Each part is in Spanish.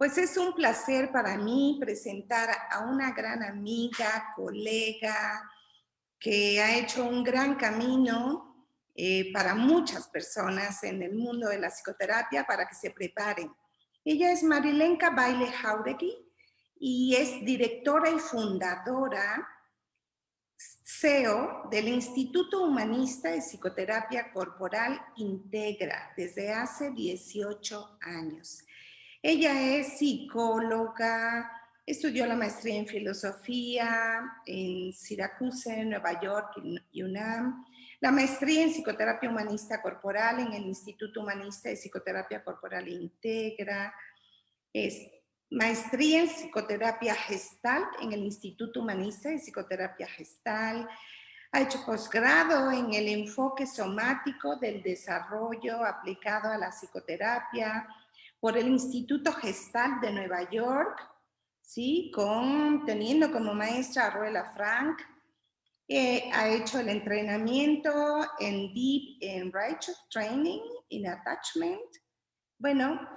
Pues es un placer para mí presentar a una gran amiga, colega, que ha hecho un gran camino para muchas personas en el mundo de la psicoterapia para que se preparen. Ella es Marilenka Baile Jauregui y es directora y fundadora CEO del Instituto Humanista de Psicoterapia Corporal Integra desde hace 18 años. Ella es psicóloga, estudió la maestría en filosofía en Syracuse, Nueva York y UNAM, la maestría en psicoterapia humanista corporal en el Instituto Humanista de Psicoterapia Corporal Integra, es maestría en psicoterapia gestal en el Instituto Humanista de Psicoterapia Gestal, ha hecho posgrado en el enfoque somático del desarrollo aplicado a la psicoterapia por el Instituto Gestal de Nueva York, ¿sí? Teniendo como maestra a Ruela Frank. Ha hecho el entrenamiento en Deep Enrichment Training in Attachment, bueno,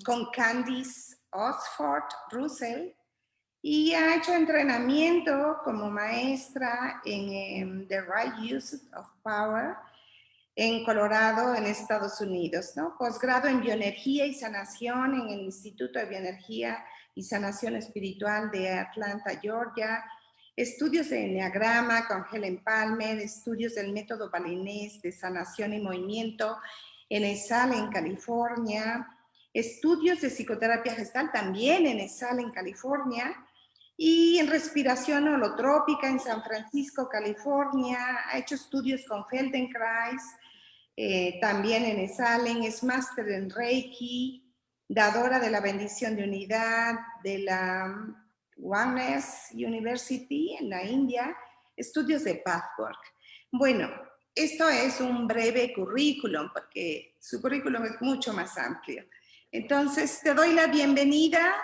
con Candice Oxford Russell, y ha hecho entrenamiento como maestra en The Right Use of Power en Colorado, en Estados Unidos, ¿no? Posgrado en Bioenergía y Sanación en el Instituto de Bioenergía y Sanación Espiritual de Atlanta, Georgia. Estudios de Enneagrama con Helen Palmer, estudios del método balinés de sanación y movimiento en ESAL en California, estudios de psicoterapia gestal también en ESAL en California, y en respiración holotrópica en San Francisco, California. Ha hecho estudios con Feldenkrais, también en ESALEN, es máster en Reiki, dadora de la bendición de unidad de la Oneness University en la India, estudios de Pathwork. Bueno, esto es un breve currículum, porque su currículum es mucho más amplio. Entonces, te doy la bienvenida,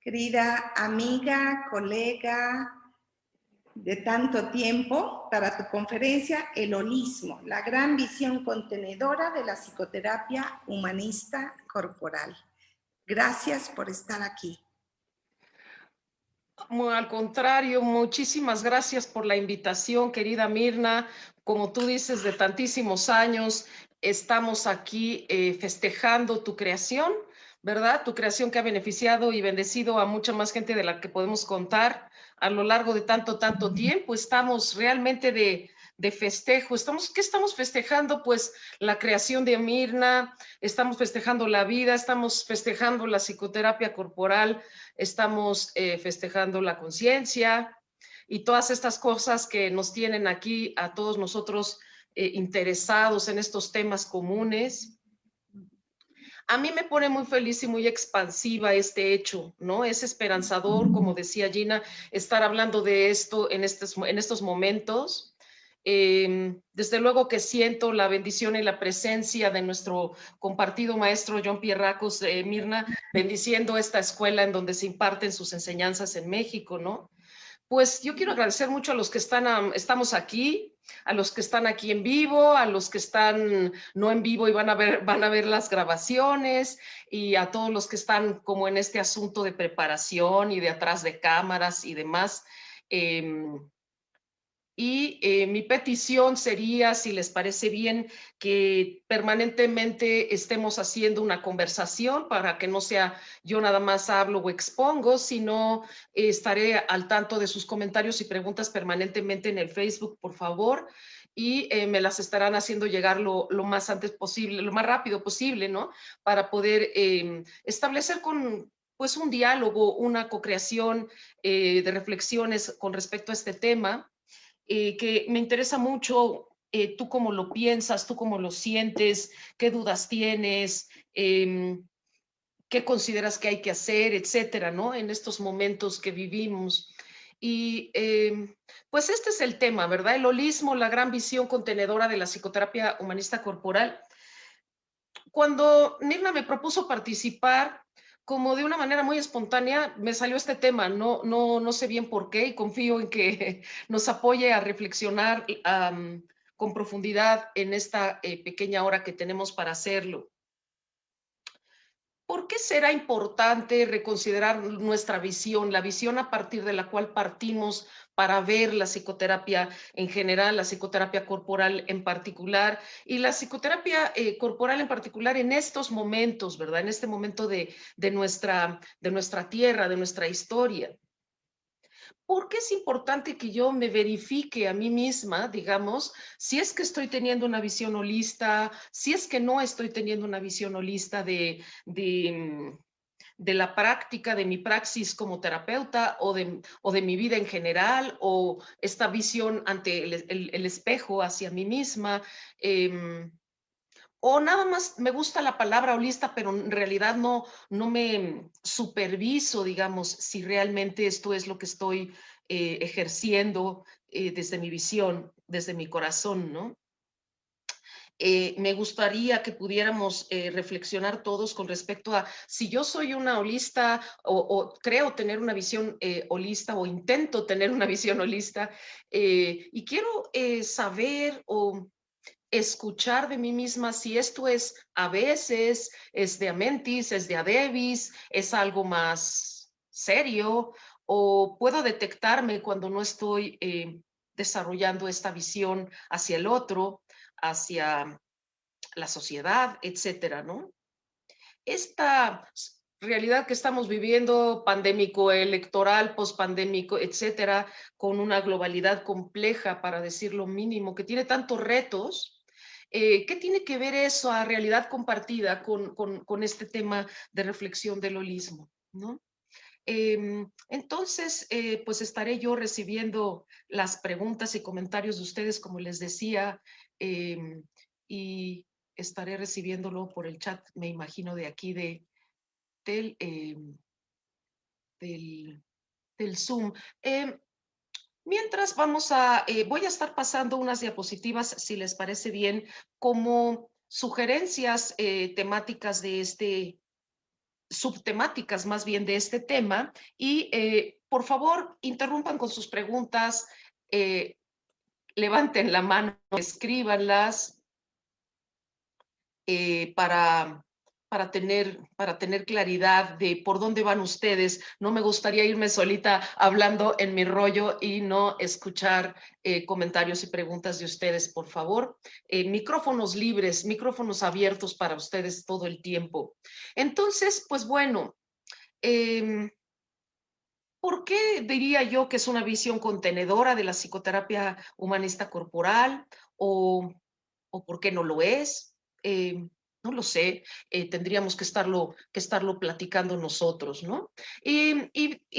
querida amiga, colega de tanto tiempo, para tu conferencia El Holismo, la gran visión contenedora de la psicoterapia humanista corporal. Gracias por estar aquí. Al contrario, muchísimas gracias por la invitación, querida Mirna. Como tú dices, de tantísimos años, estamos aquí festejando tu creación, ¿verdad? Tu creación que ha beneficiado y bendecido a mucha más gente de la que podemos contar a lo largo de tanto tiempo. Estamos realmente de festejo. ¿Qué estamos festejando? Pues la creación de Mirna, estamos festejando la vida, estamos festejando la psicoterapia corporal, estamos festejando la conciencia y todas estas cosas que nos tienen aquí a todos nosotros interesados en estos temas comunes. A mí me pone muy feliz y muy expansiva este hecho, ¿no? Es esperanzador, como decía Gina, estar hablando de esto en estos momentos. Desde luego que siento la bendición y la presencia de nuestro compartido maestro John Pierracos, Mirna, bendiciendo esta escuela en donde se imparten sus enseñanzas en México, ¿no? Pues yo quiero agradecer mucho a los que estamos aquí, a los que están aquí en vivo, a los que están no en vivo y van a ver las grabaciones, y a todos los que están como en este asunto de preparación y de atrás de cámaras y demás. Mi petición sería, si les parece bien, que permanentemente estemos haciendo una conversación para que no sea yo nada más hablo o expongo, sino estaré al tanto de sus comentarios y preguntas permanentemente en el Facebook, por favor, y me las estarán haciendo llegar lo más antes posible, lo más rápido posible, ¿no? Para poder establecer pues un diálogo, una co-creación de reflexiones con respecto a este tema. Que me interesa mucho tú cómo lo piensas, tú cómo lo sientes, qué dudas tienes, qué consideras que hay que hacer, etcétera, ¿no? En estos momentos que vivimos. Y pues este es el tema, ¿verdad? El holismo, la gran visión contenedora de la psicoterapia humanista corporal. Cuando Mirna me propuso participar, como de una manera muy espontánea, me salió este tema. No sé bien por qué, y confío en que nos apoye a reflexionar con profundidad en esta pequeña hora que tenemos para hacerlo. ¿Por qué será importante reconsiderar nuestra visión, la visión a partir de la cual partimos para ver la psicoterapia en general, la psicoterapia corporal en particular y la psicoterapia corporal en particular en estos momentos, ¿verdad? En este momento de nuestra tierra, de nuestra historia? ¿Por qué es importante que yo me verifique a mí misma, digamos, si es que estoy teniendo una visión holista, si es que no estoy teniendo una visión holista de la práctica, de mi praxis como terapeuta o de mi vida en general, o esta visión ante el espejo hacia mí misma? O nada más me gusta la palabra holista, pero en realidad no me superviso, digamos, si realmente esto es lo que estoy ejerciendo desde mi visión, desde mi corazón, ¿no? Me gustaría que pudiéramos reflexionar todos con respecto a si yo soy una holista o creo tener una visión holista o intento tener una visión holista y quiero saber o escuchar de mí misma si esto es a veces, es de a mentis, es de a debis, es algo más serio, o puedo detectarme cuando no estoy desarrollando esta visión hacia el otro, hacia la sociedad, etcétera, ¿no? Esta realidad que estamos viviendo, pandémico, electoral, pospandémico, etcétera, con una globalidad compleja, para decir lo mínimo, que tiene tantos retos. ¿Qué tiene que ver eso a realidad compartida con este tema de reflexión del holismo, ¿no? Entonces, pues estaré yo recibiendo las preguntas y comentarios de ustedes, como les decía, y estaré recibiéndolo por el chat, me imagino, de aquí del, eh, del, del Zoom. Mientras voy a estar pasando unas diapositivas, si les parece bien, como sugerencias temáticas de subtemáticas más bien de este tema, y por favor interrumpan con sus preguntas, eh, levanten la mano, escríbanlas eh, para, para tener claridad de por dónde van ustedes. No me gustaría irme solita hablando en mi rollo y no escuchar comentarios y preguntas de ustedes, por favor. Micrófonos libres, micrófonos abiertos para ustedes todo el tiempo. Entonces, pues bueno, ¿por qué diría yo que es una visión contenedora de la psicoterapia humanista corporal? ¿O por qué no lo es? No lo sé, tendríamos que estarlo platicando nosotros, ¿no? Y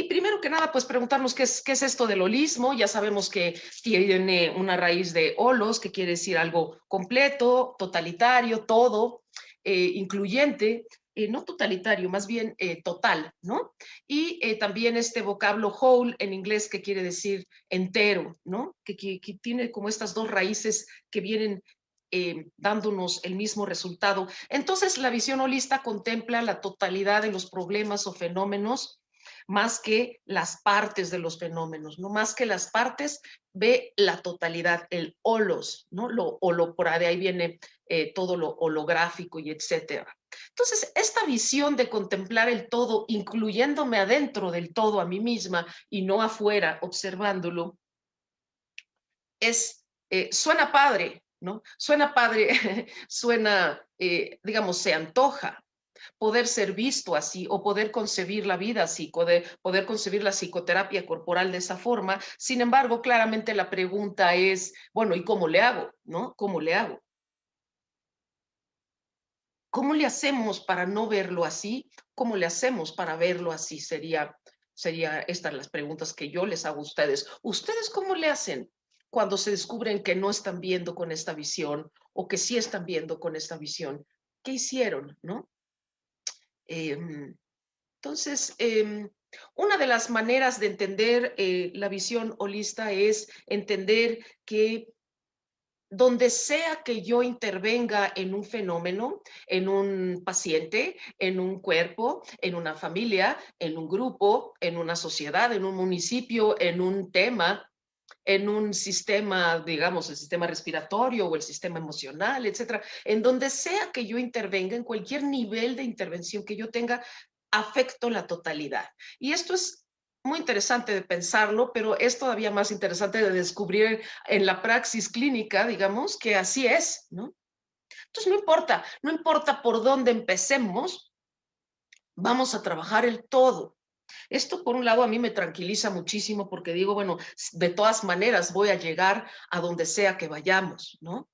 primero que nada, pues preguntarnos qué es esto del holismo. Ya sabemos que tiene una raíz de holos, que quiere decir algo completo, totalitario, todo, incluyente, no totalitario, más bien total, ¿no? Y también este vocablo whole en inglés, que quiere decir entero, ¿no? Que tiene como estas dos raíces que vienen dándonos el mismo resultado. Entonces, la visión holista contempla la totalidad de los problemas o fenómenos más que las partes de los fenómenos, no más que las partes, ve la totalidad, el holos, ¿no? Por ahí viene todo lo holográfico y etcétera. Entonces, esta visión de contemplar el todo, incluyéndome adentro del todo a mí misma y no afuera, observándolo, suena padre, ¿no? Suena padre, suena, digamos, se antoja poder ser visto así o poder concebir la vida así, poder concebir la psicoterapia corporal de esa forma. Sin embargo, claramente la pregunta es, bueno, ¿y cómo le hago? ¿No? ¿Cómo le hago? ¿Cómo le hacemos para no verlo así? ¿Cómo le hacemos para verlo así? Sería estas las preguntas que yo les hago a ustedes. ¿Ustedes cómo le hacen cuando se descubren que no están viendo con esta visión o que sí están viendo con esta visión? ¿Qué hicieron, no? Entonces, una de las maneras de entender la visión holista es entender que donde sea que yo intervenga en un fenómeno, en un paciente, en un cuerpo, en una familia, en un grupo, en una sociedad, en un municipio, en un tema, en un sistema, digamos, el sistema respiratorio o el sistema emocional, etcétera. En donde sea que yo intervenga, en cualquier nivel de intervención que yo tenga, afecto la totalidad. Y esto es muy interesante de pensarlo, pero es todavía más interesante de descubrir en la praxis clínica, digamos, que así es, ¿no? Entonces no importa por dónde empecemos, vamos a trabajar el todo. Esto, por un lado, a mí me tranquiliza muchísimo porque digo, bueno, de todas maneras voy a llegar a donde sea que vayamos, ¿no?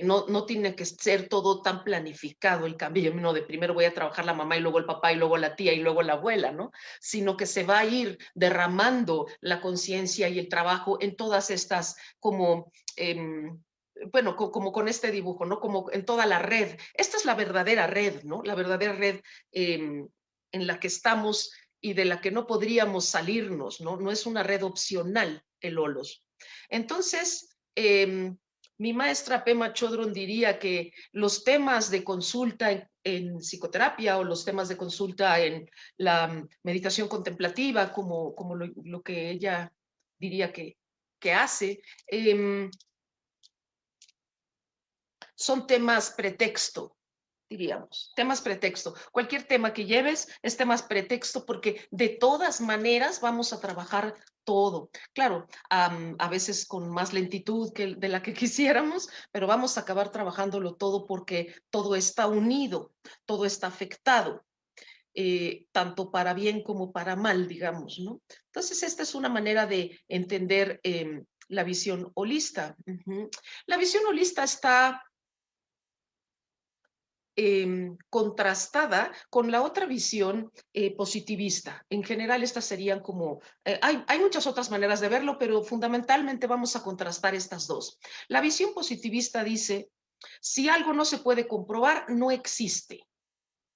No tiene que ser todo tan planificado el camino de primero voy a trabajar la mamá y luego el papá y luego la tía y luego la abuela, ¿no? Sino que se va a ir derramando la conciencia y el trabajo en todas estas como... bueno, como con este dibujo, ¿no? Como en toda la red. Esta es la verdadera red, ¿no? La verdadera red en la que estamos y de la que no podríamos salirnos, ¿no? No es una red opcional el OLOS. Entonces, mi maestra Pema Chodron diría que los temas de consulta en psicoterapia o los temas de consulta en la meditación contemplativa, como lo que ella diría que hace, son temas pretexto, diríamos, temas pretexto. Cualquier tema que lleves es temas pretexto porque de todas maneras vamos a trabajar todo. Claro, a veces con más lentitud que de la que quisiéramos, pero vamos a acabar trabajándolo todo porque todo está unido, todo está afectado. Tanto para bien como para mal, digamos, ¿no? Entonces, esta es una manera de entender la visión holista. La visión holista está contrastada con la otra visión positivista. En general, estas serían como, hay muchas otras maneras de verlo, pero fundamentalmente vamos a contrastar estas dos. La visión positivista dice, si algo no se puede comprobar, no existe.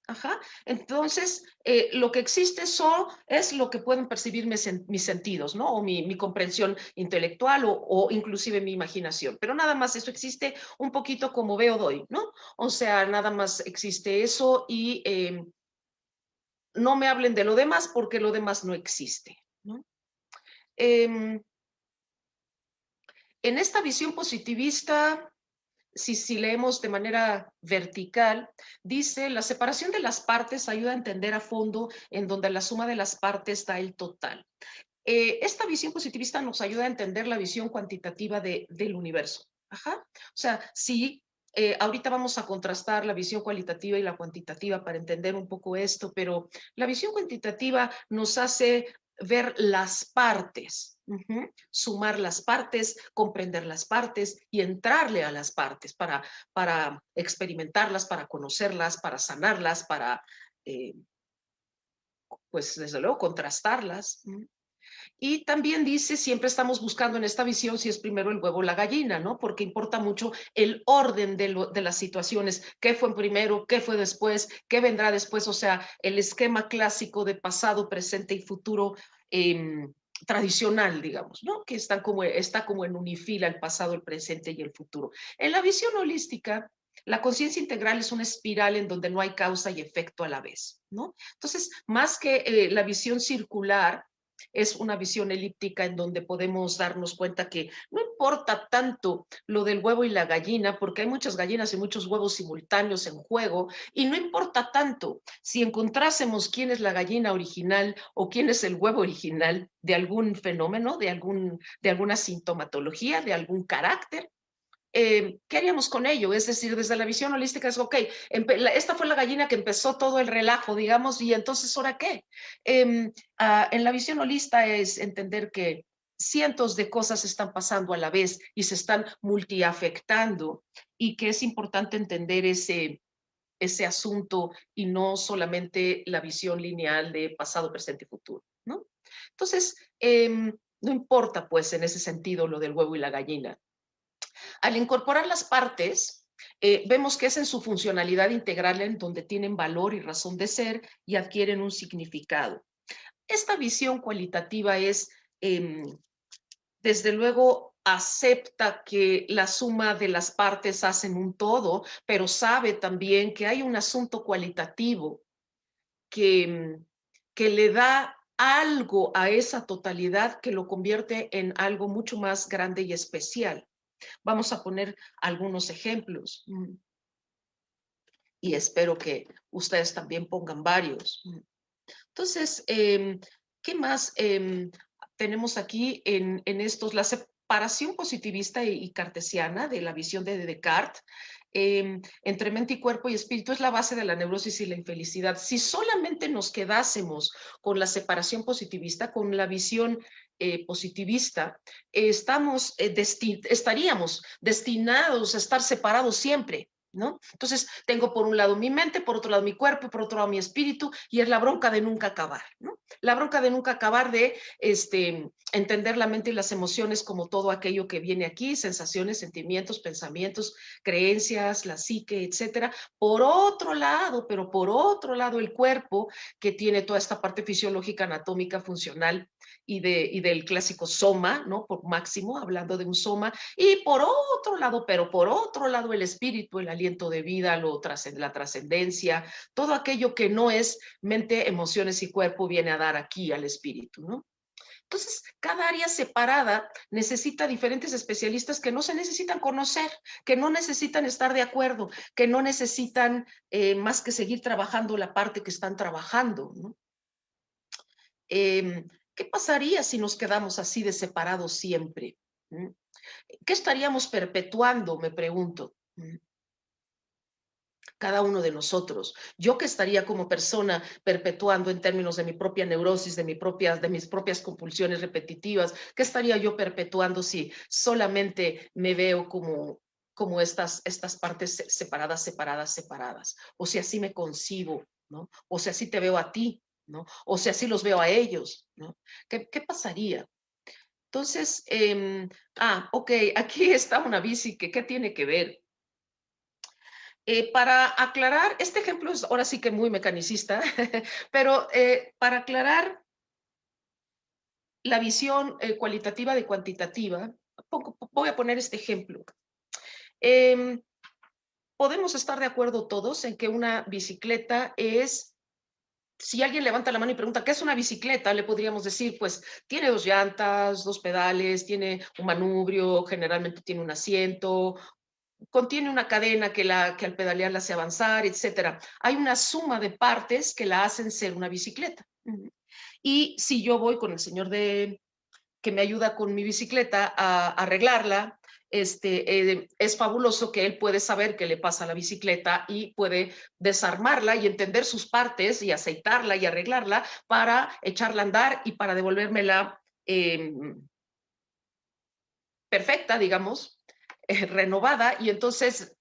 Ajá. Entonces, lo que existe solo es lo que pueden percibir mis sentidos, ¿no? O mi comprensión intelectual o inclusive mi imaginación. Pero nada más eso existe un poquito como veo doy, ¿no? O sea, nada más existe eso y no me hablen de lo demás porque lo demás no existe, ¿no? En esta visión positivista si leemos de manera vertical, dice, la separación de las partes ayuda a entender a fondo en donde la suma de las partes da el total. Esta visión positivista nos ayuda a entender la visión cuantitativa del universo. Ajá. O sea, sí, ahorita vamos a contrastar la visión cualitativa y la cuantitativa para entender un poco esto, pero la visión cuantitativa nos hace ver las partes, sumar las partes, comprender las partes y entrarle a las partes para experimentarlas, para conocerlas, para sanarlas, para, pues desde luego, contrastarlas. Y también dice, siempre estamos buscando en esta visión si es primero el huevo o la gallina, ¿no? Porque importa mucho el orden de las situaciones, qué fue primero, qué fue después, qué vendrá después, o sea, el esquema clásico de pasado, presente y futuro tradicional, digamos, ¿no? Que está como en unifila el pasado, el presente y el futuro. En la visión holística, la conciencia integral es una espiral en donde no hay causa y efecto a la vez, ¿no? Entonces, más que la visión circular, es una visión elíptica en donde podemos darnos cuenta que no importa tanto lo del huevo y la gallina, porque hay muchas gallinas y muchos huevos simultáneos en juego, y no importa tanto si encontrásemos quién es la gallina original o quién es el huevo original de algún fenómeno, de alguna sintomatología, de algún carácter. ¿Qué haríamos con ello? Es decir, desde la visión holística es, ok, esta fue la gallina que empezó todo el relajo, digamos, y entonces, ¿ahora qué? En la visión holista es entender que cientos de cosas están pasando a la vez y se están multiafectando y que es importante entender ese asunto y no solamente la visión lineal de pasado, presente y futuro, ¿no? Entonces, no importa, pues, en ese sentido lo del huevo y la gallina. Al incorporar las partes, vemos que es en su funcionalidad integral en donde tienen valor y razón de ser y adquieren un significado. Esta visión cualitativa es, desde luego, acepta que la suma de las partes hacen un todo, pero sabe también que hay un asunto cualitativo que, que le da algo a esa totalidad que lo convierte en algo mucho más grande y especial. Vamos a poner algunos ejemplos y espero que ustedes también pongan varios. Entonces, ¿qué más tenemos aquí en estos? La separación positivista y cartesiana de la visión de Descartes entre mente y cuerpo y espíritu es la base de la neurosis y la infelicidad. Si solamente nos quedásemos con la separación positivista, con la visión positivista, estaríamos destinados a estar separados siempre, ¿no? Entonces, tengo por un lado mi mente, por otro lado mi cuerpo, por otro lado mi espíritu, y es la bronca de nunca acabar, ¿no? La bronca de nunca acabar de entender la mente y las emociones como todo aquello que viene aquí, sensaciones, sentimientos, pensamientos, creencias, la psique, etcétera. Por otro lado, pero por otro lado, el cuerpo, que tiene toda esta parte fisiológica, anatómica, funcional, y del clásico soma, ¿no? Por máximo, hablando de un soma, y por otro lado, pero por otro lado, el espíritu, el aliento de vida, la trascendencia, todo aquello que no es mente, emociones y cuerpo viene a dar aquí al espíritu, ¿no? Entonces, cada área separada necesita diferentes especialistas que no se necesitan conocer, que no necesitan estar de acuerdo, que no necesitan más que seguir trabajando la parte que están trabajando, ¿no? ¿Qué pasaría si nos quedamos así de separados siempre? ¿Qué estaríamos perpetuando? Me pregunto. Cada uno de nosotros. Yo que estaría como persona perpetuando en términos de mi propia neurosis, de mis propias compulsiones repetitivas, ¿qué estaría yo perpetuando si solamente me veo como estas partes separadas, separadas, separadas? O si así me concibo, ¿no? O si así te veo a ti, ¿no? O si así los veo a ellos, ¿no? ¿Qué pasaría? Entonces, ok, aquí está una bici que, ¿qué tiene que ver? Para aclarar, este ejemplo es ahora sí que muy mecanicista, pero para aclarar la visión cualitativa de cuantitativa, voy a poner este ejemplo. Eh, podemos estar de acuerdo todos en que una bicicleta es, si alguien levanta la mano y pregunta, ¿qué es una bicicleta? Le podríamos decir, pues tiene 2 llantas, 2 pedales, tiene un manubrio, generalmente tiene un asiento, contiene una cadena que al pedalear la hace avanzar, etcétera. Hay una suma de partes que la hacen ser una bicicleta. Y si yo voy con el señor que me ayuda con mi bicicleta a arreglarla, es fabuloso que él puede saber qué le pasa a la bicicleta y puede desarmarla y entender sus partes y aceitarla y arreglarla para echarla a andar y para devolvérmela perfecta, digamos, renovada, y entonces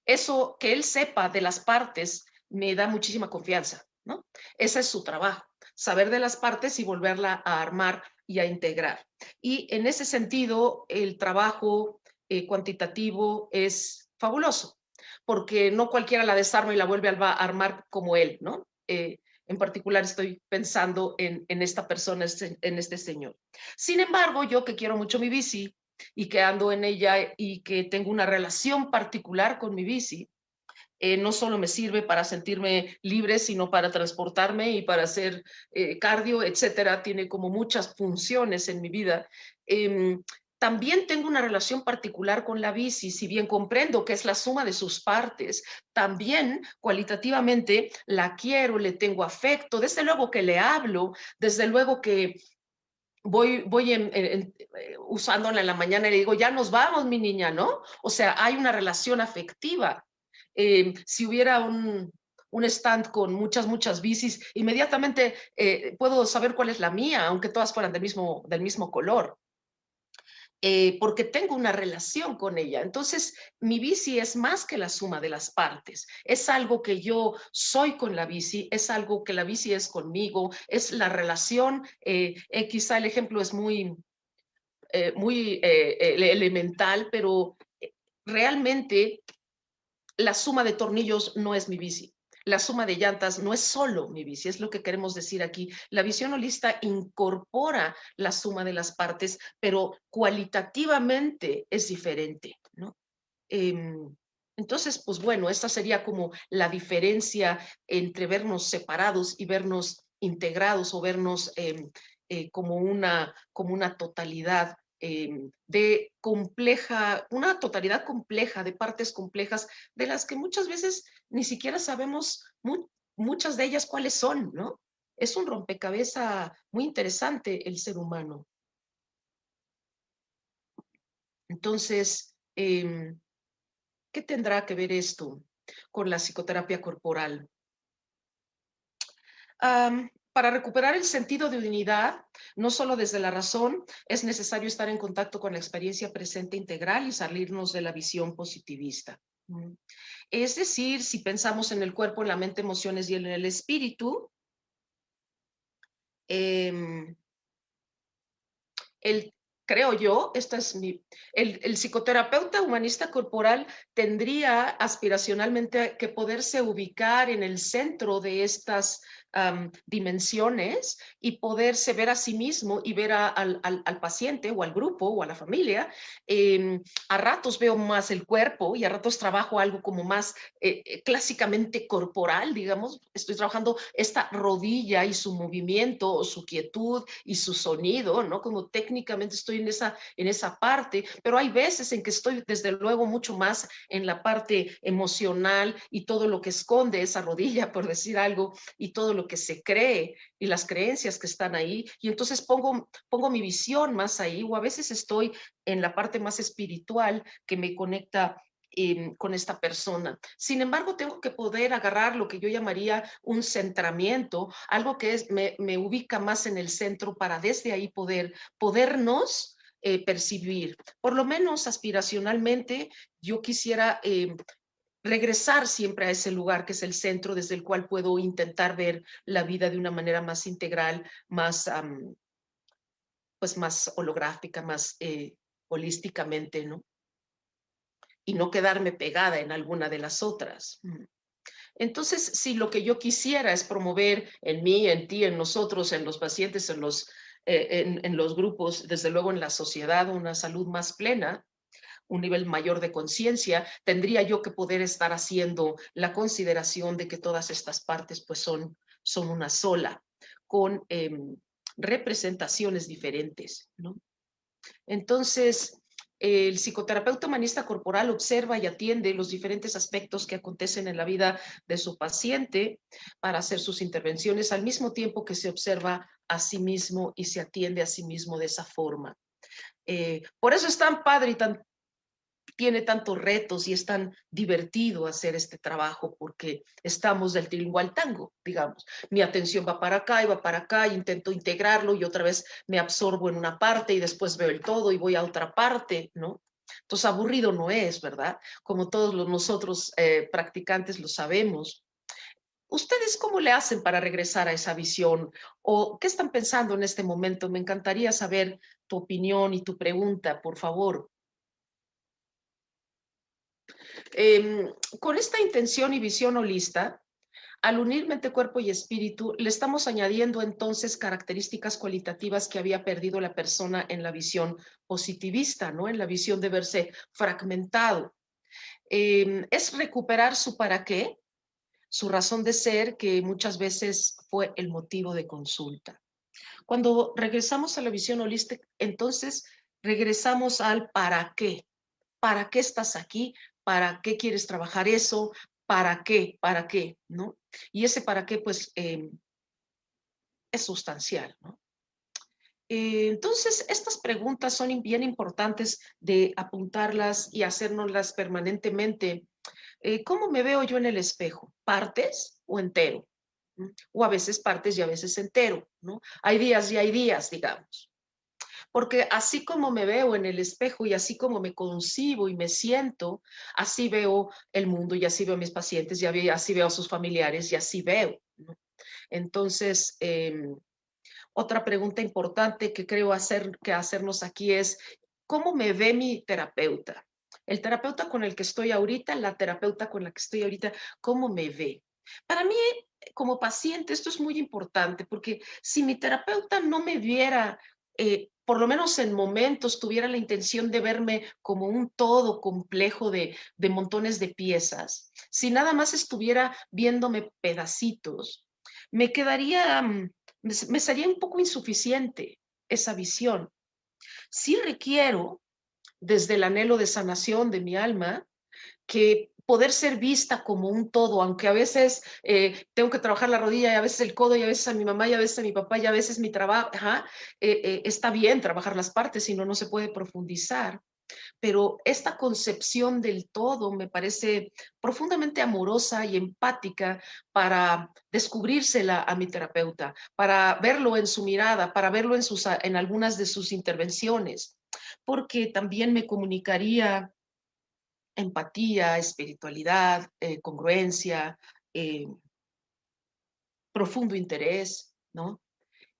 eso que él sepa de las partes me da muchísima confianza, ¿no? Ese es su trabajo, saber de las partes y volverla a armar y a integrar. Y en ese sentido, el trabajo cuantitativo es fabuloso, porque no cualquiera la desarma y la vuelve a armar como él, ¿no? En particular estoy pensando en esta persona, en este señor. Sin embargo, yo que quiero mucho mi bici, y que ando en ella y que tengo una relación particular con mi bici, no solo me sirve para sentirme libre, sino para transportarme y para hacer cardio, etcétera. Tiene como muchas funciones en mi vida. También tengo una relación particular con la bici, si bien comprendo que es la suma de sus partes, también cualitativamente la quiero, le tengo afecto, desde luego que le hablo, desde luego que voy usándola en la mañana y le digo, ya nos vamos, mi niña, ¿no? O sea, hay una relación afectiva. Si hubiera un stand con muchas bicis, inmediatamente puedo saber cuál es la mía, aunque todas fueran del mismo color. Porque tengo una relación con ella. Entonces, mi bici es más que la suma de las partes. Es algo que yo soy con la bici, es algo que la bici es conmigo, es la relación. Quizá el ejemplo es muy elemental, pero realmente la suma de tornillos no es mi bici. La suma de llantas no es solo mi bici, es lo que queremos decir aquí. La visión holista incorpora la suma de las partes, pero cualitativamente es diferente, ¿no? Entonces, pues bueno, esta sería como la diferencia entre vernos separados y vernos integrados o vernos como una totalidad de compleja, una totalidad compleja, de partes complejas, de las que muchas veces ni siquiera sabemos muchas de ellas cuáles son, ¿no? Es un rompecabezas muy interesante el ser humano. Entonces, ¿qué tendrá que ver esto con la psicoterapia corporal? Para recuperar el sentido de unidad, no solo desde la razón, es necesario estar en contacto con la experiencia presente integral y salirnos de la visión positivista. Es decir, si pensamos en el cuerpo, en la mente, emociones y en el espíritu, el, creo yo, el psicoterapeuta humanista corporal tendría aspiracionalmente que poderse ubicar en el centro de estas dimensiones y poderse ver a sí mismo y ver al paciente o al grupo o a la familia. A ratos veo más el cuerpo y a ratos trabajo algo como más clásicamente corporal, digamos. Estoy trabajando esta rodilla y su movimiento o su quietud y su sonido, ¿no? Como técnicamente estoy en esa parte, pero hay veces en que estoy desde luego mucho más en la parte emocional y todo lo que esconde esa rodilla, por decir algo, y todo lo que se cree y las creencias que están ahí, y entonces pongo mi visión más ahí, o a veces estoy en la parte más espiritual que me conecta con esta persona. Sin embargo, tengo que poder agarrar lo que yo llamaría un centramiento, algo que me ubica más en el centro para desde ahí podernos percibir. Por lo menos aspiracionalmente, yo quisiera regresar siempre a ese lugar que es el centro desde el cual puedo intentar ver la vida de una manera más integral, pues más holográfica, más holísticamente, ¿no? Y no quedarme pegada en alguna de las otras. Entonces, si lo que yo quisiera es promover en mí, en ti, en nosotros, en los pacientes, en los grupos, desde luego en la sociedad, una salud más plena, un nivel mayor de conciencia, tendría yo que poder estar haciendo la consideración de que todas estas partes pues son una sola, con representaciones diferentes, ¿no? Entonces, el psicoterapeuta humanista corporal observa y atiende los diferentes aspectos que acontecen en la vida de su paciente para hacer sus intervenciones al mismo tiempo que se observa a sí mismo y se atiende a sí mismo de esa forma. Por eso es tan padre y tiene tantos retos y es tan divertido hacer este trabajo porque estamos del tilingo al tango, digamos. Mi atención va para acá y va para acá, y intento integrarlo y otra vez me absorbo en una parte y después veo el todo y voy a otra parte, ¿no? Entonces aburrido no es, ¿verdad? Como todos nosotros practicantes lo sabemos. ¿Ustedes cómo le hacen para regresar a esa visión? ¿O qué están pensando en este momento? Me encantaría saber tu opinión y tu pregunta, por favor. Con esta intención y visión holista, al unir mente, cuerpo y espíritu, le estamos añadiendo entonces características cualitativas que había perdido la persona en la visión positivista, ¿no? En la visión de verse fragmentado. Es recuperar su para qué, su razón de ser, que muchas veces fue el motivo de consulta. Cuando regresamos a la visión holística, entonces regresamos al para qué. ¿Para qué estás aquí? ¿Para qué quieres trabajar eso? ¿Para qué? ¿Para qué? ¿No? Y ese para qué, pues, es sustancial, ¿no? Entonces, estas preguntas son bien importantes de apuntarlas y hacérnoslas permanentemente. ¿Cómo me veo yo en el espejo? ¿Partes o entero? ¿No? O a veces partes y a veces entero, ¿no? Hay días y hay días, digamos. Porque así como me veo en el espejo y así como me concibo y me siento, así veo el mundo y así veo a mis pacientes y así veo a sus familiares y así veo, ¿no? Entonces, otra pregunta importante que creo hacernos aquí es, ¿cómo me ve mi terapeuta? El terapeuta con el que estoy ahorita, la terapeuta con la que estoy ahorita, ¿cómo me ve? Para mí, como paciente, esto es muy importante porque si mi terapeuta no me viera, por lo menos en momentos, tuviera la intención de verme como un todo complejo de montones de piezas, si nada más estuviera viéndome pedacitos, me quedaría, me sería un poco insuficiente esa visión. Sí requiero, desde el anhelo de sanación de mi alma, que poder ser vista como un todo, aunque a veces tengo que trabajar la rodilla y a veces el codo y a veces a mi mamá y a veces a mi papá y a veces mi trabajo, está bien trabajar las partes, si no, no se puede profundizar, pero esta concepción del todo me parece profundamente amorosa y empática para descubrírsela a mi terapeuta, para verlo en su mirada, para verlo en algunas de sus intervenciones, porque también me comunicaría empatía, espiritualidad, congruencia, eh, profundo interés, ¿no?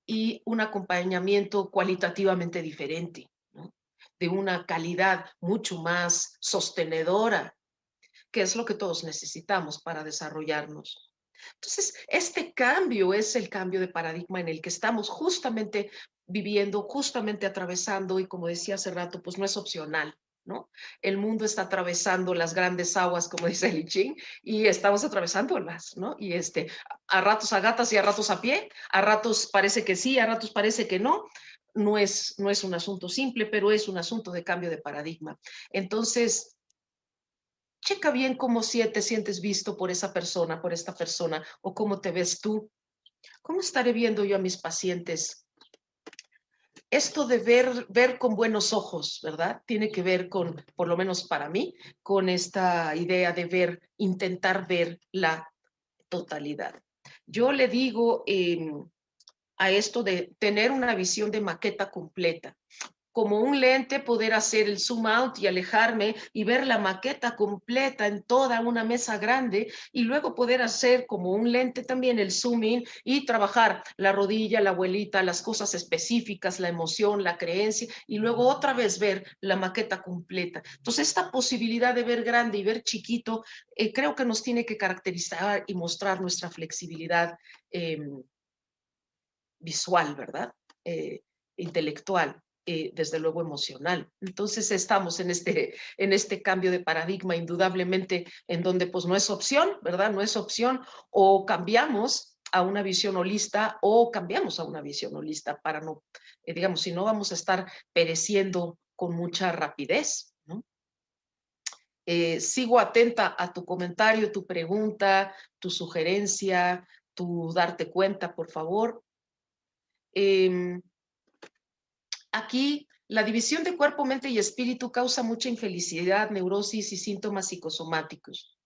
Y un acompañamiento cualitativamente diferente, ¿no? De una calidad mucho más sostenedora, que es lo que todos necesitamos para desarrollarnos. Entonces, este cambio es el cambio de paradigma en el que estamos justamente viviendo, justamente atravesando, y como decía hace rato, pues no es opcional, ¿no? El mundo está atravesando las grandes aguas, como dice el I Ching, y estamos atravesándolas, ¿no? Y a ratos a gatas y a ratos a pie, a ratos parece que sí, a ratos parece que no. No es un asunto simple, pero es un asunto de cambio de paradigma. Entonces, checa bien cómo te sientes visto por esa persona, por esta persona, o cómo te ves tú. ¿Cómo estaré viendo yo a mis pacientes? Esto de ver con buenos ojos, ¿verdad? Tiene que ver con, por lo menos para mí, con esta idea de ver, intentar ver la totalidad. Yo le digo a esto de tener una visión de maqueta completa, como un lente, poder hacer el zoom out y alejarme y ver la maqueta completa en toda una mesa grande, y luego poder hacer como un lente también el zoom in y trabajar la rodilla, la abuelita, las cosas específicas, la emoción, la creencia, y luego otra vez ver la maqueta completa. Entonces, esta posibilidad de ver grande y ver chiquito, creo que nos tiene que caracterizar y mostrar nuestra flexibilidad eh, visual, ¿verdad? Intelectual, desde luego emocional. Entonces estamos en este cambio de paradigma, indudablemente, en donde pues no es opción, ¿verdad? No es opción, o cambiamos a una visión holista o cambiamos a una visión holista para no, digamos, si no vamos a estar pereciendo con mucha rapidez, ¿no? Sigo atenta a tu comentario, tu pregunta, tu sugerencia, tu darte cuenta, por favor. Eh, Aquí la división de cuerpo, mente y espíritu causa mucha infelicidad, neurosis y síntomas psicosomáticos.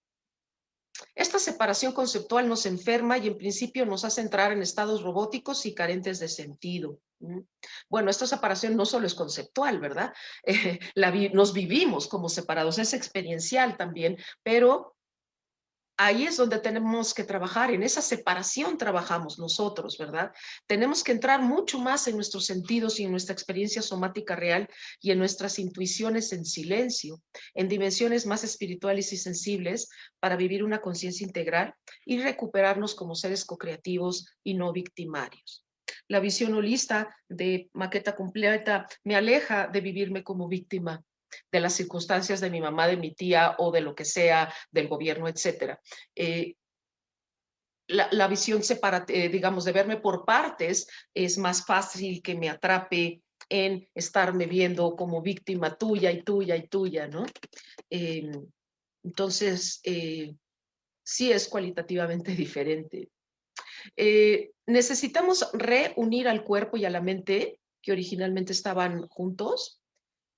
Esta separación conceptual nos enferma y en principio nos hace entrar en estados robóticos y carentes de sentido. Bueno, esta separación no solo es conceptual, ¿verdad? Nos vivimos como separados, es experiencial también, pero ahí es donde tenemos que trabajar, en esa separación trabajamos nosotros, ¿verdad? Tenemos que entrar mucho más en nuestros sentidos y en nuestra experiencia somática real y en nuestras intuiciones en silencio, en dimensiones más espirituales y sensibles para vivir una conciencia integral y recuperarnos como seres co-creativos y no victimarios. La visión holista de maqueta completa me aleja de vivirme como víctima de las circunstancias de mi mamá, de mi tía o de lo que sea, del gobierno, etcétera. Eh, la visión digamos, de verme por partes es más fácil que me atrape en estarme viendo como víctima tuya y tuya y tuya, ¿no? Eh, entonces, sí es cualitativamente diferente. Necesitamos reunir al cuerpo y a la mente, que originalmente estaban juntos,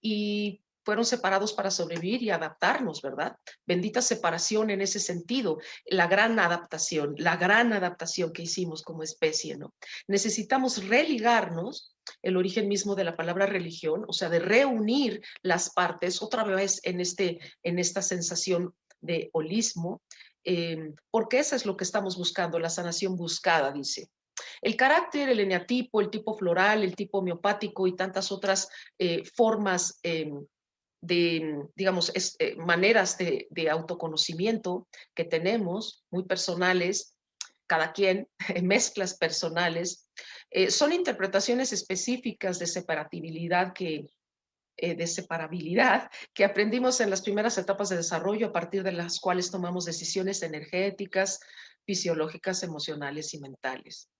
y fueron separados para sobrevivir y adaptarnos, ¿verdad? Bendita separación en ese sentido, la gran adaptación que hicimos como especie, ¿no? Necesitamos religarnos, el origen mismo de la palabra religión, o sea, de reunir las partes otra vez en esta sensación de holismo, porque eso es lo que estamos buscando, la sanación buscada, dice. El carácter, el eneatipo, el tipo floral, el tipo homeopático y tantas otras formas digamos, maneras de autoconocimiento que tenemos, muy personales, cada quien, mezclas personales, son interpretaciones específicas de separatibilidad que de separabilidad que aprendimos en las primeras etapas de desarrollo, a partir de las cuales tomamos decisiones energéticas, fisiológicas, emocionales y mentales.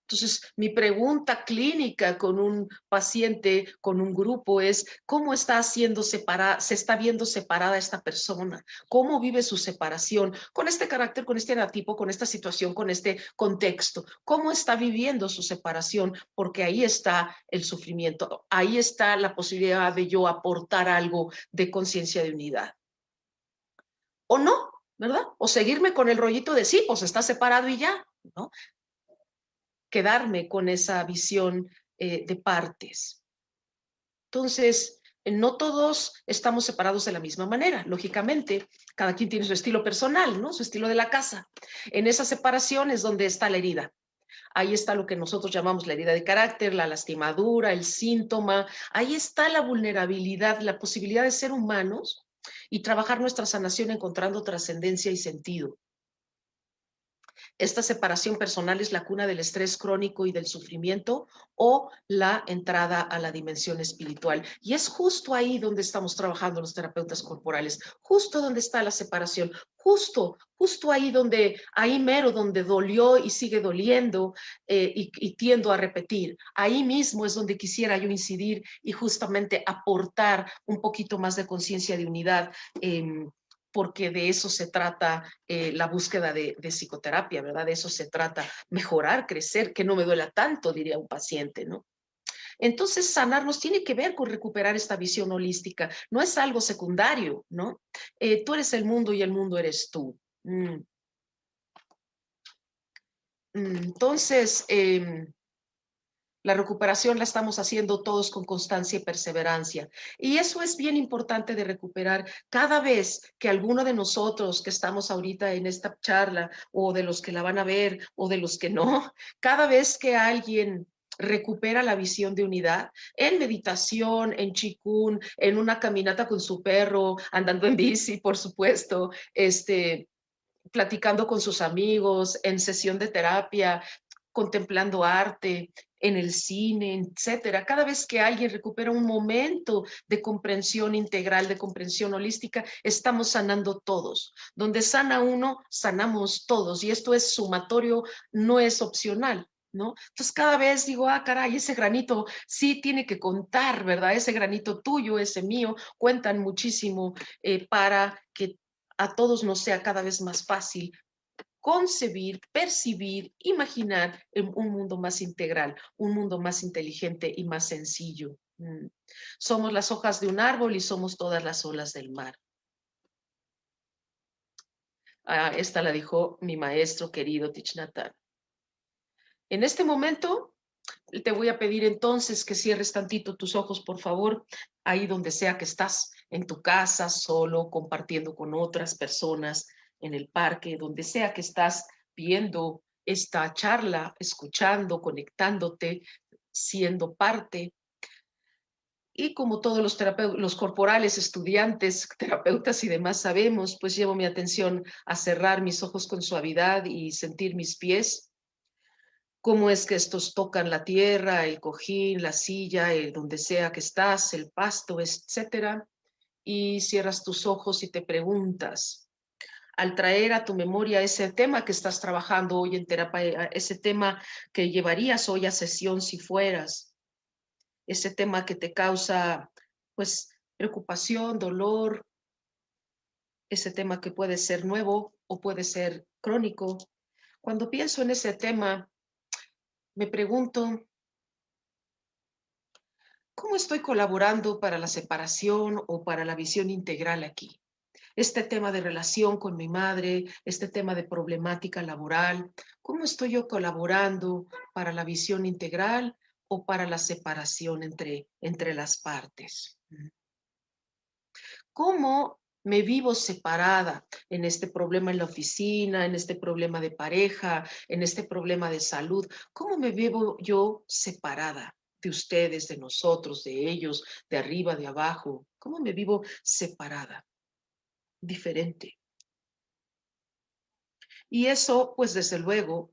Entonces, mi pregunta clínica con un paciente, con un grupo es, ¿cómo está se está viendo separada esta persona? ¿Cómo vive su separación? Con este carácter, con este enatipo, con esta situación, con este contexto. ¿Cómo está viviendo su separación? Porque ahí está el sufrimiento, ahí está la posibilidad de yo aportar algo de conciencia de unidad. O no, ¿verdad? O seguirme con el rollito de sí, pues está separado y ya, ¿no? Quedarme con esa visión de partes. Entonces, no todos estamos separados de la misma manera, lógicamente. Cada quien tiene su estilo personal, ¿no? Su estilo de la casa. En esa separación es donde está la herida. Ahí está lo que nosotros llamamos la herida de carácter, la lastimadura, el síntoma. Ahí está la vulnerabilidad, la posibilidad de ser humanos y trabajar nuestra sanación encontrando trascendencia y sentido. Esta separación personal es la cuna del estrés crónico y del sufrimiento o la entrada a la dimensión espiritual. Y es justo ahí donde estamos trabajando los terapeutas corporales, justo donde está la separación, justo ahí mero donde dolió y sigue doliendo y tiendo a repetir. Ahí mismo es donde quisiera yo incidir y justamente aportar un poquito más de conciencia de unidad. Porque de eso se trata la búsqueda de psicoterapia, ¿verdad? De eso se trata, mejorar, crecer, que no me duela tanto, diría un paciente, ¿no? Entonces, sanarnos tiene que ver con recuperar esta visión holística, no es algo secundario, ¿no? Tú eres el mundo y el mundo eres tú. Entonces, la recuperación la estamos haciendo todos con constancia y perseverancia. Y eso es bien importante de recuperar cada vez que alguno de nosotros que estamos ahorita en esta charla, o de los que la van a ver, o de los que no, cada vez que alguien recupera la visión de unidad, en meditación, en chikun, en una caminata con su perro, andando en bici, por supuesto, platicando con sus amigos, en sesión de terapia, contemplando arte, en el cine, etcétera. Cada vez que alguien recupera un momento de comprensión integral, de comprensión holística, estamos sanando todos. Donde sana uno, sanamos todos. Y esto es sumatorio, no es opcional, ¿no? Entonces cada vez digo, caray, ese granito sí tiene que contar, ¿verdad? Ese granito tuyo, ese mío, cuentan muchísimo para que a todos nos sea cada vez más fácil concebir, percibir, imaginar un mundo más integral, un mundo más inteligente y más sencillo. Somos las hojas de un árbol y somos todas las olas del mar. Esta la dijo mi maestro querido Thich Nhat Hanh. En este momento te voy a pedir entonces que cierres tantito tus ojos, por favor, ahí donde sea que estás, en tu casa, solo, compartiendo con otras personas, en el parque, donde sea que estás viendo esta charla, escuchando, conectándote, siendo parte. Y como todos los corporales, estudiantes, terapeutas y demás sabemos, pues llevo mi atención a cerrar mis ojos con suavidad y sentir mis pies, cómo es que estos tocan la tierra, el cojín, la silla, donde sea que estás, el pasto, etcétera, y cierras tus ojos y te preguntas, al traer a tu memoria ese tema que estás trabajando hoy en terapia, ese tema que llevarías hoy a sesión si fueras, ese tema que te causa, pues, preocupación, dolor, ese tema que puede ser nuevo o puede ser crónico. Cuando pienso en ese tema, me pregunto, ¿cómo estoy colaborando para la separación o para la visión integral aquí? Este tema de relación con mi madre, este tema de problemática laboral, ¿cómo estoy yo colaborando para la visión integral o para la separación entre las partes? ¿Cómo me vivo separada en este problema en la oficina, en este problema de pareja, en este problema de salud? ¿Cómo me vivo yo separada de ustedes, de nosotros, de ellos, de arriba, de abajo? ¿Cómo me vivo separada, diferente? Y eso, pues desde luego,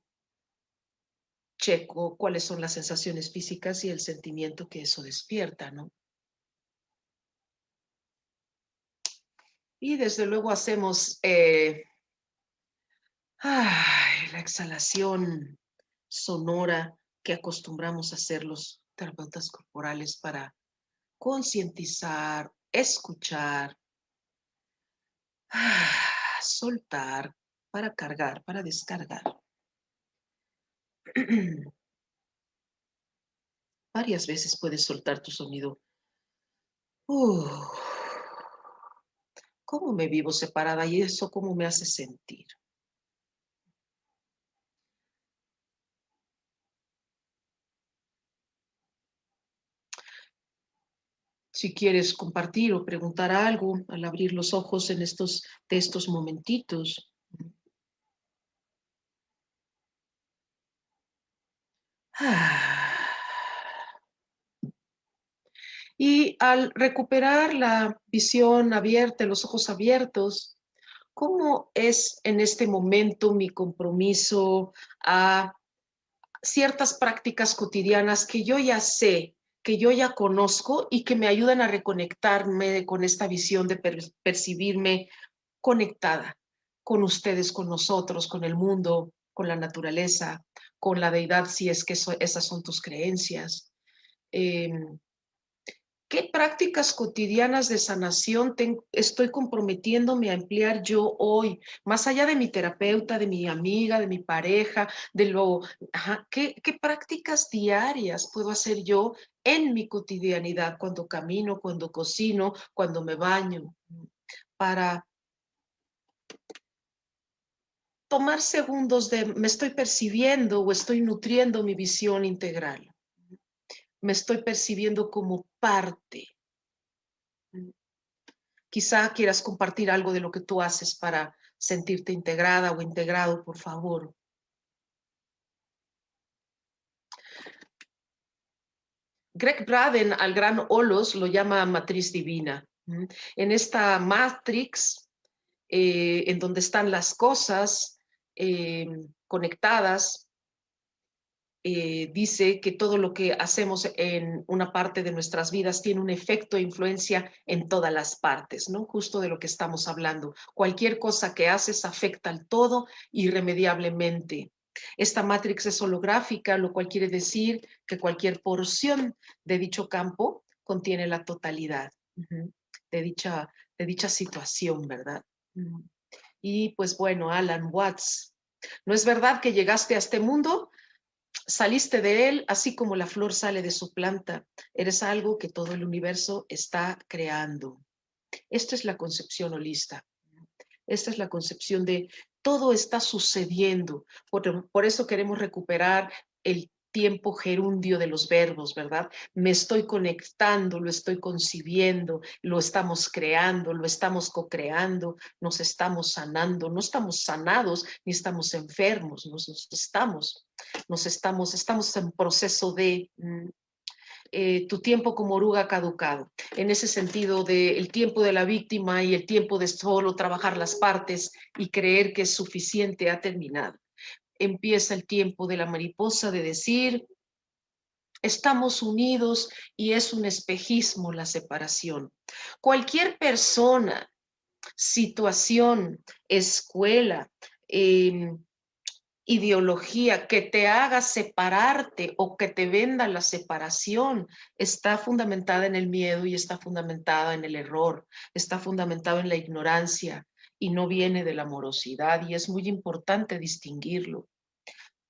checo cuáles son las sensaciones físicas y el sentimiento que eso despierta, ¿no? Y desde luego hacemos la exhalación sonora que acostumbramos a hacer los terapeutas corporales para concientizar, escuchar, soltar, para cargar, para descargar. Varias veces puedes soltar tu sonido. ¿Cómo me vivo separada y eso cómo me hace sentir? Si quieres compartir o preguntar algo al abrir los ojos en estos momentitos. Y al recuperar la visión abierta, los ojos abiertos, ¿cómo es en este momento mi compromiso a ciertas prácticas cotidianas que yo ya sé, que yo ya conozco y que me ayudan a reconectarme con esta visión de percibirme conectada con ustedes, con nosotros, con el mundo, con la naturaleza, con la deidad, si es que esas son tus creencias? ¿Qué prácticas cotidianas de sanación estoy comprometiéndome a emplear yo hoy? Más allá de mi terapeuta, de mi amiga, de mi pareja, ¿qué prácticas diarias puedo hacer yo en mi cotidianidad, cuando camino, cuando cocino, cuando me baño, para tomar segundos de me estoy percibiendo o estoy nutriendo mi visión integral? Me estoy percibiendo como parte. Quizá quieras compartir algo de lo que tú haces para sentirte integrada o integrado, por favor. Greg Braden al gran Olos lo llama matriz divina. En esta matrix, en donde están las cosas conectadas, dice que todo lo que hacemos en una parte de nuestras vidas tiene un efecto e influencia en todas las partes, ¿no? Justo de lo que estamos hablando. Cualquier cosa que haces afecta al todo irremediablemente. Esta matrix es holográfica, lo cual quiere decir que cualquier porción de dicho campo contiene la totalidad de dicha situación, ¿verdad? Y pues bueno, Alan Watts, ¿no es verdad que llegaste a este mundo? Saliste de él así como la flor sale de su planta. Eres algo que todo el universo está creando. Esta es la concepción holista. Esta es la concepción de todo está sucediendo. Por eso queremos recuperar el tiempo gerundio de los verbos, ¿verdad? Me estoy conectando, lo estoy concibiendo, lo estamos creando, lo estamos co-creando, nos estamos sanando, no estamos sanados ni estamos enfermos, estamos en proceso de tu tiempo como oruga caducado, en ese sentido del tiempo de la víctima y el tiempo de solo trabajar las partes y creer que es suficiente ha terminado. Empieza el tiempo de la mariposa de decir, estamos unidos y es un espejismo la separación. Cualquier persona, situación, escuela, ideología que te haga separarte o que te venda la separación está fundamentada en el miedo y está fundamentada en el error, está fundamentada en la ignorancia y no viene de la amorosidad, y es muy importante distinguirlo.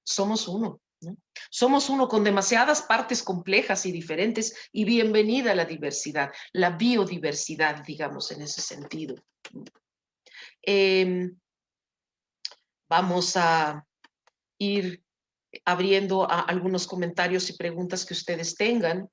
Somos uno, ¿no? Somos uno con demasiadas partes complejas y diferentes, y bienvenida a la diversidad, la biodiversidad, digamos, en ese sentido. Vamos a ir abriendo a algunos comentarios y preguntas que ustedes tengan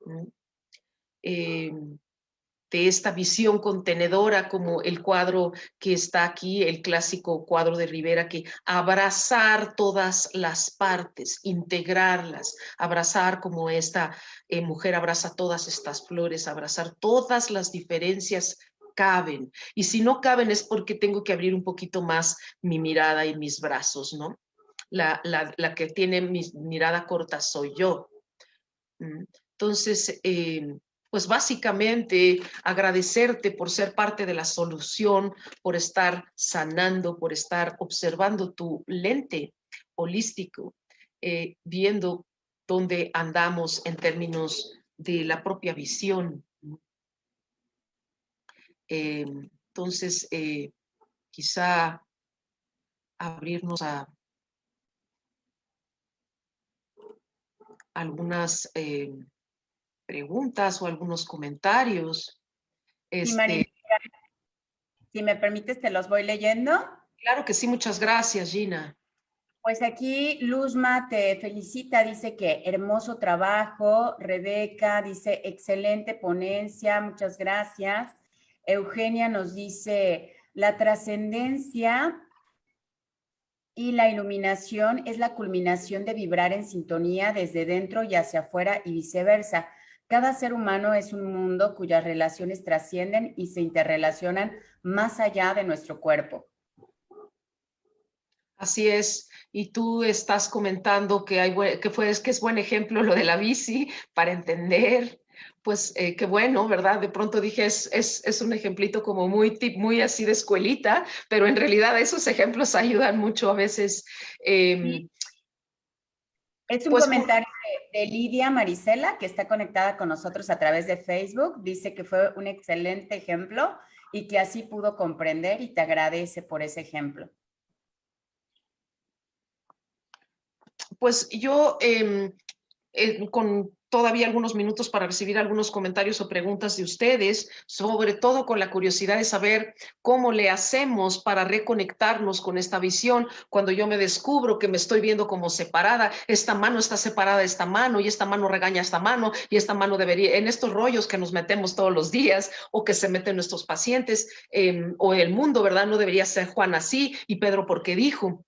de esta visión contenedora, como el cuadro que está aquí, el clásico cuadro de Rivera, que abrazar todas las partes, integrarlas, abrazar como esta mujer abraza todas estas flores, abrazar todas las diferencias caben, y si no caben es porque tengo que abrir un poquito más mi mirada y mis brazos, ¿no? La que tiene mi mirada corta soy yo. Entonces, pues básicamente agradecerte por ser parte de la solución, por estar sanando, por estar observando tu lente holístico, viendo dónde andamos en términos de la propia visión. Entonces, quizá abrirnos a algunas preguntas o algunos comentarios. Sí, María, si me permites, te los voy leyendo. Claro que sí, muchas gracias, Gina. Pues aquí Luzma te felicita, dice que hermoso trabajo. Rebeca dice excelente ponencia, muchas gracias. Eugenia nos dice la trascendencia y la iluminación es la culminación de vibrar en sintonía desde dentro y hacia afuera y viceversa. Cada ser humano es un mundo cuyas relaciones trascienden y se interrelacionan más allá de nuestro cuerpo. Así es, y tú estás comentando que es buen ejemplo lo de la bici para entender, pues qué bueno, ¿verdad? De pronto dije, es un ejemplito como muy así de escuelita, pero en realidad esos ejemplos ayudan mucho a veces. Sí. Es un comentario de Lidia Marisela, que está conectada con nosotros a través de Facebook. Dice que fue un excelente ejemplo y que así pudo comprender y te agradece por ese ejemplo. Pues yo, con todavía algunos minutos para recibir algunos comentarios o preguntas de ustedes, sobre todo con la curiosidad de saber cómo le hacemos para reconectarnos con esta visión cuando yo me descubro que me estoy viendo como separada, esta mano está separada de esta mano y esta mano regaña a esta mano y esta mano debería, en estos rollos que nos metemos todos los días o que se meten nuestros pacientes o el mundo, ¿verdad? No debería ser Juan así y Pedro porque dijo.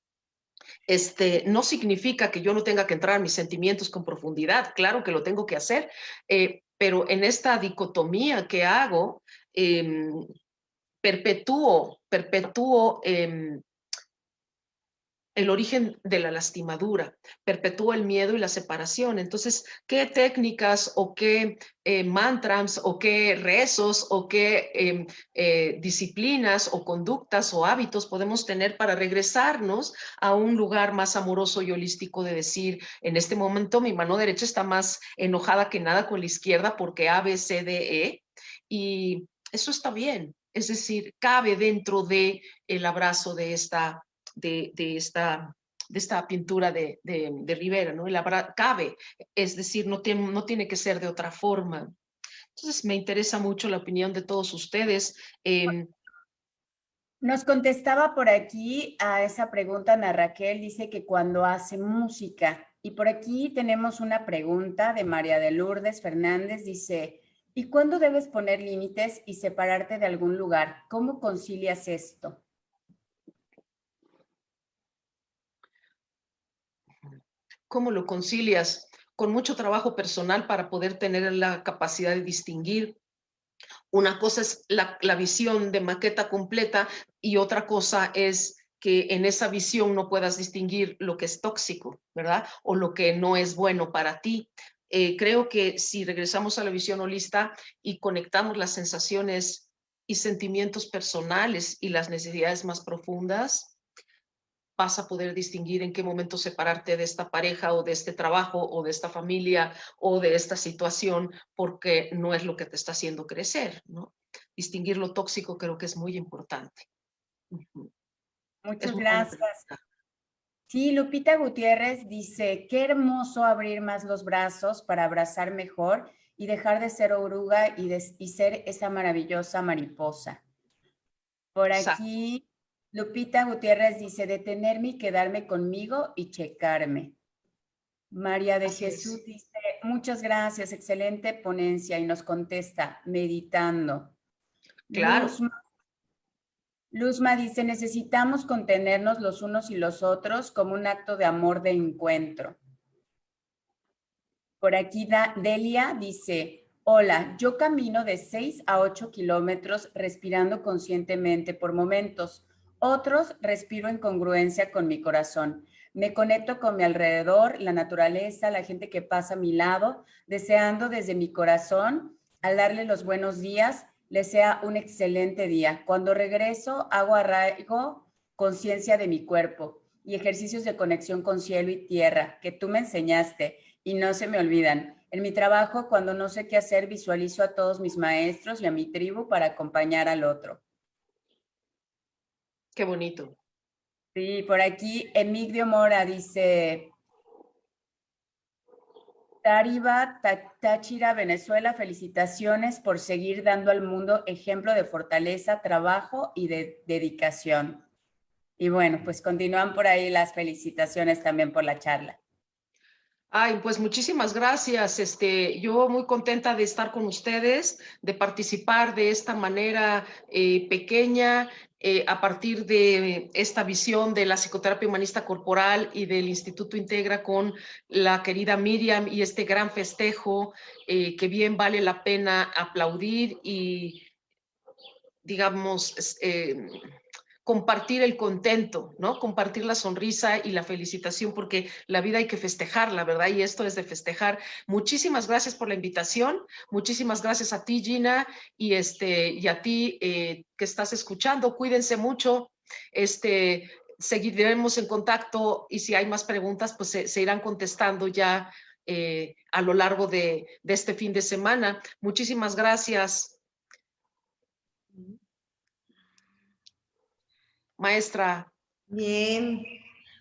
No significa que yo no tenga que entrar a mis sentimientos con profundidad, claro que lo tengo que hacer, pero en esta dicotomía que hago, perpetúo el origen de la lastimadura, perpetúa el miedo y la separación. Entonces, ¿qué técnicas o qué mantras o qué rezos o qué disciplinas o conductas o hábitos podemos tener para regresarnos a un lugar más amoroso y holístico de decir, en este momento mi mano derecha está más enojada que nada con la izquierda porque A, B, C, D, E, y eso está bien. Es decir, cabe dentro de el abrazo de esta pintura de Rivera, ¿no? Cabe, es decir, no tiene que ser de otra forma. Entonces, me interesa mucho la opinión de todos ustedes. Nos contestaba por aquí a esa pregunta Ana Raquel, dice que cuando hace música. Y por aquí tenemos una pregunta de María de Lourdes Fernández, dice, ¿y cuándo debes poner límites y separarte de algún lugar? ¿Cómo concilias esto? ¿Cómo lo concilias? Con mucho trabajo personal para poder tener la capacidad de distinguir. Una cosa es la visión de maqueta completa y otra cosa es que en esa visión no puedas distinguir lo que es tóxico, ¿verdad? O lo que no es bueno para ti. Creo que si regresamos a la visión holista y conectamos las sensaciones y sentimientos personales y las necesidades más profundas, vas a poder distinguir en qué momento separarte de esta pareja o de este trabajo o de esta familia o de esta situación porque no es lo que te está haciendo crecer, ¿no? Distinguir lo tóxico creo que es muy importante. Muchas gracias. Sí, Lupita Gutiérrez dice, qué hermoso abrir más los brazos para abrazar mejor y dejar de ser oruga y ser esa maravillosa mariposa. Por aquí, Lupita Gutiérrez dice, detenerme y quedarme conmigo y checarme. María de Jesús dice, muchas gracias, excelente ponencia, y nos contesta, meditando. Claro. Luzma dice, necesitamos contenernos los unos y los otros como un acto de amor de encuentro. Por aquí Delia dice, hola, yo camino de 6 a 8 kilómetros respirando conscientemente por momentos. Otros respiro en congruencia con mi corazón. Me conecto con mi alrededor, la naturaleza, la gente que pasa a mi lado, deseando desde mi corazón al darle los buenos días, les sea un excelente día. Cuando regreso, hago arraigo, conciencia de mi cuerpo y ejercicios de conexión con cielo y tierra que tú me enseñaste y no se me olvidan. En mi trabajo, cuando no sé qué hacer, visualizo a todos mis maestros y a mi tribu para acompañar al otro. Qué bonito. Sí, por aquí Emigdio Mora dice, Tariba, Táchira, Venezuela, felicitaciones por seguir dando al mundo ejemplo de fortaleza, trabajo y de dedicación. Y bueno, pues continúan por ahí las felicitaciones también por la charla. Ay, pues muchísimas gracias. Yo muy contenta de estar con ustedes, de participar de esta manera pequeña, a partir de esta visión de la psicoterapia humanista corporal y del Instituto Integra con la querida Miriam y este gran festejo que bien vale la pena aplaudir y, digamos, compartir el contento, ¿no? Compartir la sonrisa y la felicitación, porque la vida hay que festejarla, ¿verdad? Y esto es de festejar. Muchísimas gracias por la invitación, muchísimas gracias a ti, Gina, y a ti que estás escuchando. Cuídense mucho, seguiremos en contacto y si hay más preguntas, pues se irán contestando ya a lo largo de este fin de semana. Muchísimas gracias. Maestra. Bien,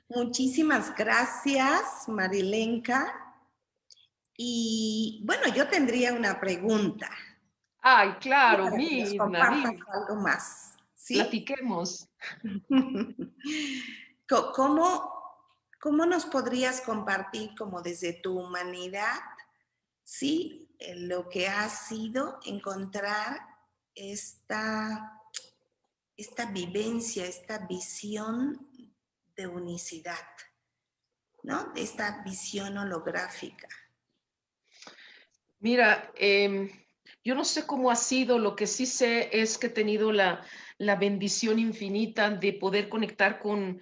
muchísimas gracias, Marilenka. Y bueno, yo tendría una pregunta. Ay, claro, Para que nos Mirna, compartas dime, algo más, ¿sí? platiquemos. ¿Cómo, cómo nos podrías compartir como desde tu humanidad, sí, lo que ha sido encontrar esta vivencia, esta visión de unicidad, ¿no? De esta visión holográfica. Mira, yo no sé cómo ha sido, lo que sí sé es que he tenido la bendición infinita de poder conectar con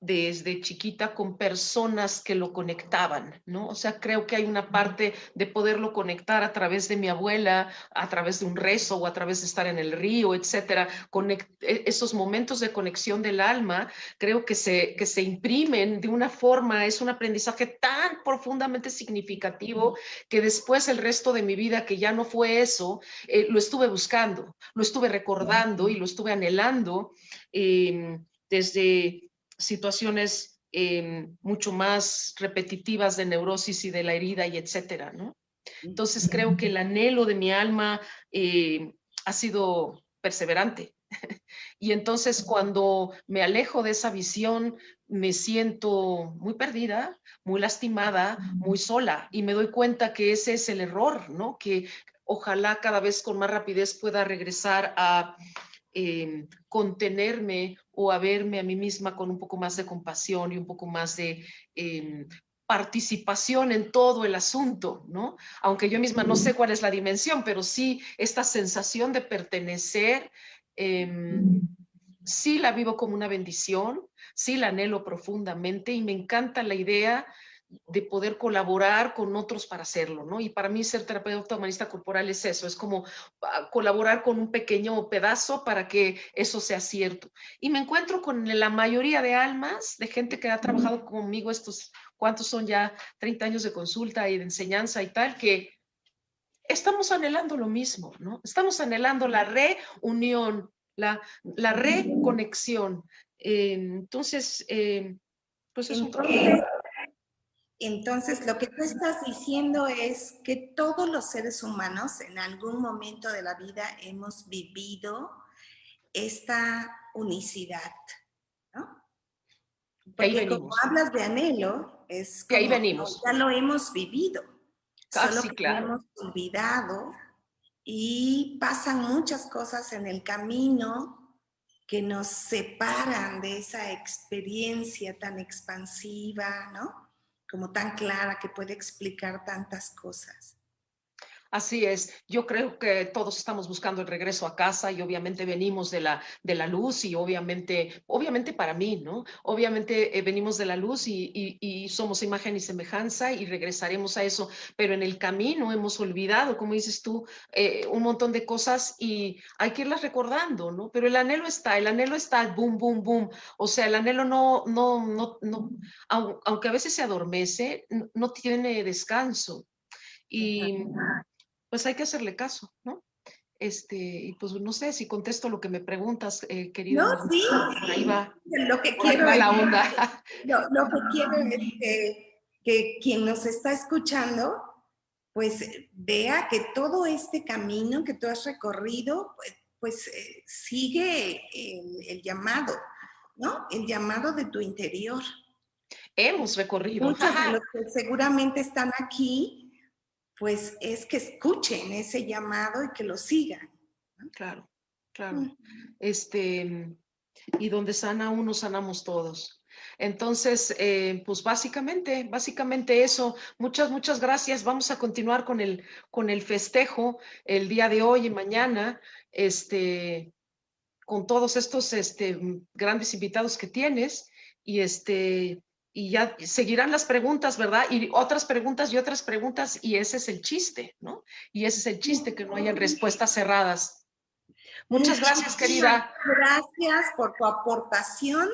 desde chiquita con personas que lo conectaban, ¿no? O sea, creo que hay una parte de poderlo conectar a través de mi abuela, a través de un rezo o a través de estar en el río, etcétera. Esos momentos de conexión del alma, creo que se imprimen de una forma, es un aprendizaje tan profundamente significativo que después el resto de mi vida, que ya no fue eso, lo estuve buscando, lo estuve recordando y lo estuve anhelando desde situaciones mucho más repetitivas de neurosis y de la herida y etcétera, ¿no? Entonces creo que el anhelo de mi alma ha sido perseverante. Y entonces cuando me alejo de esa visión, me siento muy perdida, muy lastimada, muy sola y me doy cuenta que ese es el error, ¿no? Que ojalá cada vez con más rapidez pueda regresar a contenerme o a verme a mí misma con un poco más de compasión y un poco más de participación en todo el asunto, ¿no? Aunque yo misma no sé cuál es la dimensión, pero sí esta sensación de pertenecer, sí la vivo como una bendición, sí la anhelo profundamente y me encanta la idea de poder colaborar con otros para hacerlo, ¿no? Y para mí ser terapeuta humanista corporal es eso, es como colaborar con un pequeño pedazo para que eso sea cierto. Y me encuentro con la mayoría de almas, de gente que ha trabajado conmigo estos, ¿cuántos son ya? 30 años de consulta y de enseñanza y tal, que estamos anhelando lo mismo, ¿no? Estamos anhelando la reunión, la reconexión. Entonces, pues es un trabajo. Entonces, lo que tú estás diciendo es que todos los seres humanos en algún momento de la vida hemos vivido esta unicidad, ¿no? Que ahí Porque como venimos, hablas de anhelo, es que ahí como venimos. ya lo hemos vivido, solo Casi, que lo claro. hemos olvidado y pasan muchas cosas en el camino que nos separan de esa experiencia tan expansiva, ¿no? Como tan clara que puede explicar tantas cosas. Así es, yo creo que todos estamos buscando el regreso a casa y obviamente venimos de la luz y obviamente para mí, ¿no? Obviamente venimos de la luz y somos imagen y semejanza y regresaremos a eso, pero en el camino hemos olvidado, como dices tú, un montón de cosas y hay que irlas recordando, ¿no? Pero el anhelo está, boom, boom, boom. O sea, el anhelo no, aunque a veces se adormece, no tiene descanso. Y pues hay que hacerle caso, ¿no? Y pues no sé si contesto lo que me preguntas, querida No, Marina, sí, por ahí va, lo que por ahí quiero va es, la onda. lo que quiero es que quien nos está escuchando, pues vea que todo este camino que tú has recorrido, pues sigue el llamado, ¿no? El llamado de tu interior. Hemos recorrido, Muchos de jaja. los que seguramente están aquí, pues es que escuchen ese llamado y que lo sigan. Claro, claro. Y donde sana uno, sanamos todos. Entonces, pues básicamente eso. Muchas gracias. Vamos a continuar con el festejo el día de hoy y mañana, con todos estos grandes invitados que tienes y ya seguirán las preguntas, ¿verdad? Y otras preguntas, y ese es el chiste, ¿no? Y ese es el chiste, que no hayan respuestas cerradas. Muchas gracias, Muchísimas querida. gracias por tu aportación.